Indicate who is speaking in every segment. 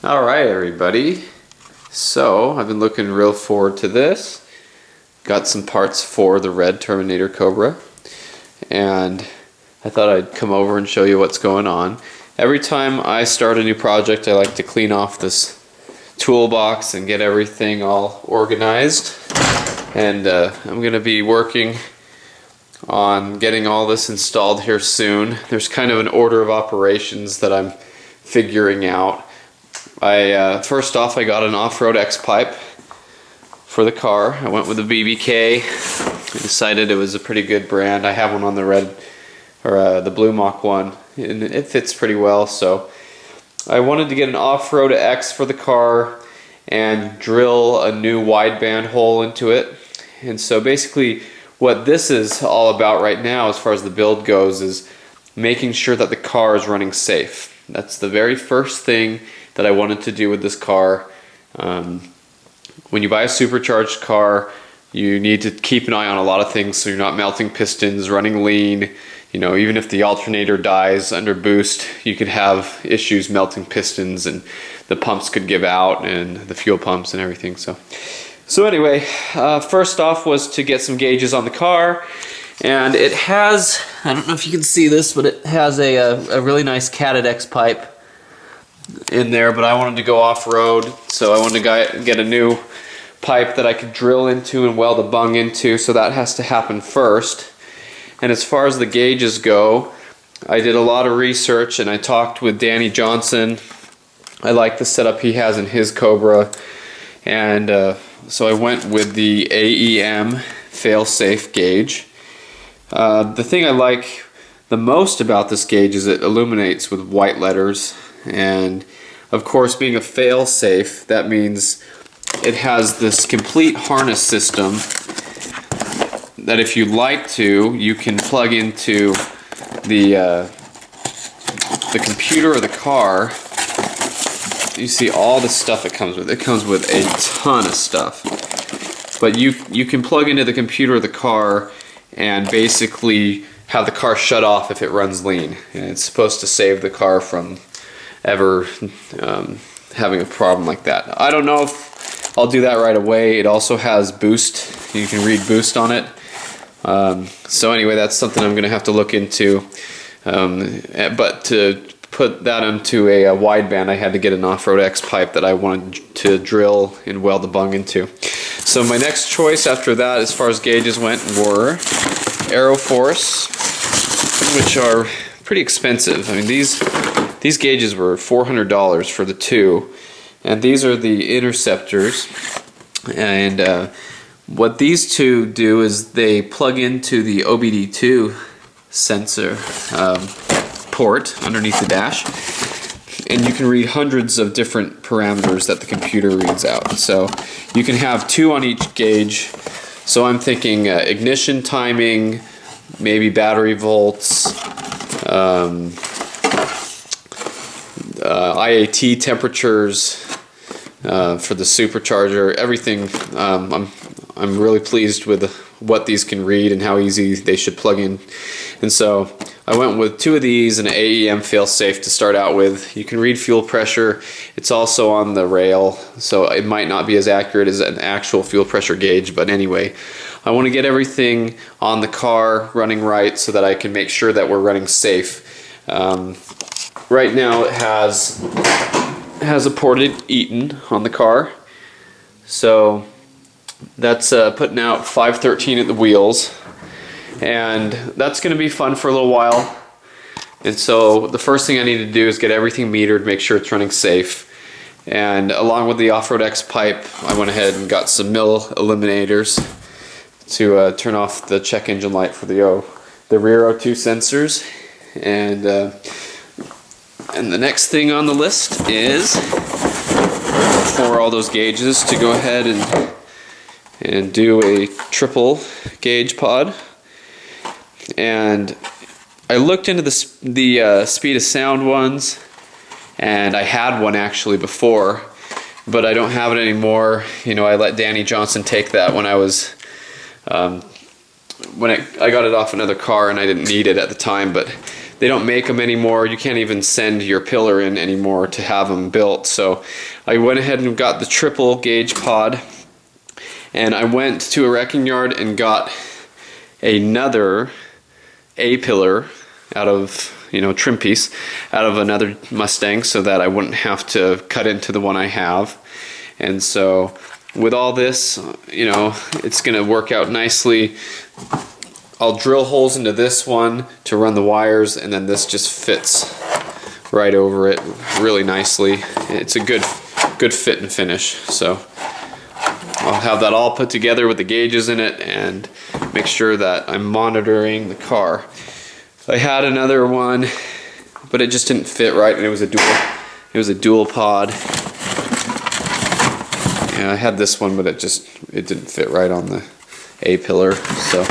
Speaker 1: Alright everybody, so I've been looking real forward to this. Got some parts for the red Terminator Cobra, and I thought I'd come over and show you what's going on. Every time I start a new project, I like to clean off this toolbox and get everything all organized, and I'm going to be working on getting all this installed here soon. There's kind of an order of operations that I'm figuring out. First off, I got an off-road X-pipe for the car. I went with a BBK. I decided it was a pretty good brand. I have one on the red, or the Blue Mock one, and it fits pretty well. So I wanted to get an off-road X for the car and drill a new wideband hole into it. And so basically what this is all about right now, as far as the build goes, is making sure that the car is running safe. That's the very first thing that I wanted to do with this car. When you buy a supercharged car, you need to keep an eye on a lot of things so you're not melting pistons, running lean. You know, even if the alternator dies under boost, you could have issues melting pistons, and the pumps could give out, and the fuel pumps and everything. So anyway, first off was to get some gauges on the car, and it has, I don't know if you can see this, but it has a really nice catted X pipe in there, but I wanted to go off-road, so I wanted to get a new pipe that I could drill into and weld a bung into, so that has to happen first. And as far as the gauges go, I did a lot of research and I talked with Danny Johnson. I like the setup he has in his Cobra, and so I went with the AEM fail-safe gauge. The thing I like the most about this gauge is it illuminates with white letters, and of course, being a fail-safe, that means it has this complete harness system that if you'd like to, you can plug into the computer of the car. You see all the stuff it comes with. It comes with a ton of stuff. But you can plug into the computer of the car and basically have the car shut off if it runs lean. And it's supposed to save the car from ever having a problem like that. I don't know if I'll do that right away. It also has boost. You can read boost on it. So anyway, that's something I'm going to have to look into. But to put that into a wideband, I had to get an off-road X pipe that I wanted to drill and weld the bung into. So my next choice after that, as far as gauges went, were Aeroforce, which are pretty expensive. I mean, these gauges were $400 for the two, and these are the interceptors. And what these two do is they plug into the OBD2 sensor port underneath the dash, and you can read hundreds of different parameters that the computer reads out. So you can have two on each gauge. So I'm thinking ignition timing, maybe battery volts, IAT temperatures for the supercharger, everything. I'm really pleased with what these can read and how easy they should plug in. And so I went with two of these and an AEM fail-safe to start out with. You can read fuel pressure. It's also on the rail, so it might not be as accurate as an actual fuel pressure gauge, but anyway, I want to get everything on the car running right so that I can make sure that we're running safe. Right now it has a ported Eaton on the car, so that's putting out 513 at the wheels, and that's going to be fun for a little while. And so the first thing I need to do is get everything metered, make sure it's running safe. And along with the off-road X pipe, I went ahead and got some mill eliminators to turn off the check engine light for the rear O2 sensors. And the next thing on the list is for all those gauges to go ahead and do a triple gauge pod. And I looked into the speed of sound ones, and I had one actually before, but I don't have it anymore. You know, I let Danny Johnson take that when I was I got it off another car and I didn't need it at the time, but they don't make them anymore. You can't even send your pillar in anymore to have them built. So I went ahead and got the triple gauge pod, and I went to a wrecking yard and got another A-pillar out of, trim piece out of another Mustang, so that I wouldn't have to cut into the one I have. And so with all this, it's going to work out nicely. I'll drill holes into this one to run the wires, and then this just fits right over it really nicely. It's a good fit and finish. So I'll have that all put together with the gauges in it and make sure that I'm monitoring the car. I had another one, but it just didn't fit right, and it was a dual pod. Yeah, I had this one, but it didn't fit right on the A-pillar. So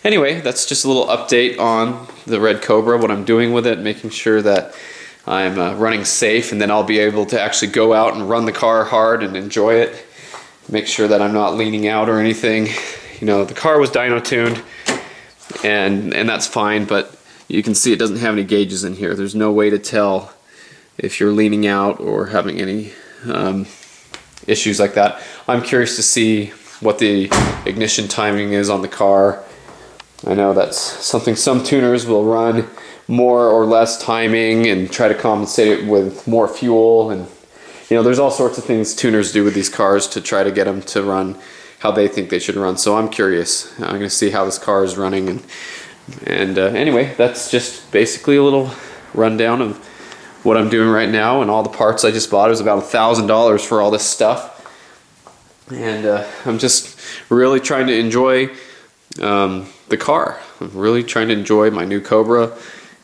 Speaker 1: anyway, that's just a little update on the red Cobra, what I'm doing with it, making sure that I'm running safe, and then I'll be able to actually go out and run the car hard and enjoy it. Make sure that I'm not leaning out or anything. The car was dyno tuned, and that's fine, but you can see it doesn't have any gauges in here. There's no way to tell if you're leaning out or having any issues like that. I'm curious to see what the ignition timing is on the car. I know that's something some tuners will run more or less timing and try to compensate it with more fuel, and there's all sorts of things tuners do with these cars to try to get them to run how they think they should run. So I'm curious. I'm going to see how this car is running, and anyway, that's just basically a little rundown of what I'm doing right now, and all the parts I just bought. It was about $1,000 for all this stuff, and I'm just really trying to enjoy the car. I'm really trying to enjoy my new Cobra.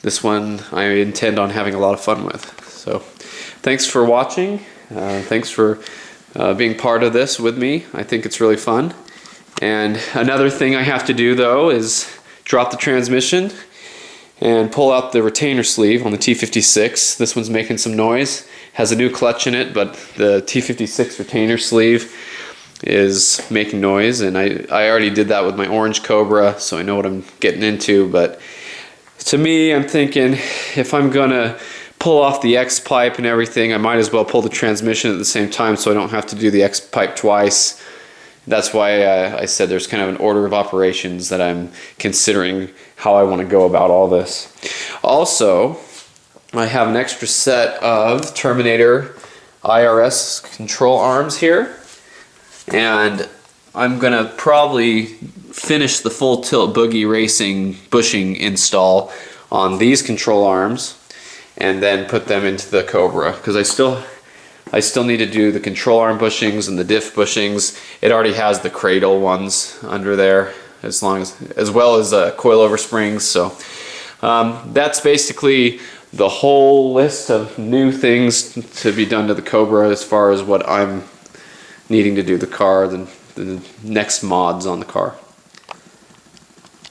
Speaker 1: This one I intend on having a lot of fun with. So thanks for watching. Thanks for being part of this with me. I think it's really fun. And another thing I have to do, though, is drop the transmission and pull out the retainer sleeve on the T56. This one's making some noise. Has a new clutch in it, but the T56 retainer sleeve is making noise, and I already did that with my orange Cobra, so I know what I'm getting into. But to me, I'm thinking, if I'm gonna pull off the X pipe and everything, I might as well pull the transmission at the same time, so I don't have to do the X pipe twice. That's why I said there's kind of an order of operations that I'm considering how I want to go about all this. Also, I have an extra set of Terminator IRS control arms here, and I'm gonna probably finish the full tilt boogie racing bushing install on these control arms, and then put them into the Cobra, because I still need to do the control arm bushings and the diff bushings. It already has the cradle ones under there, as well as coilover springs. So that's basically the whole list of new things to be done to the Cobra as far as what I'm needing to do the car, the next mods on the car.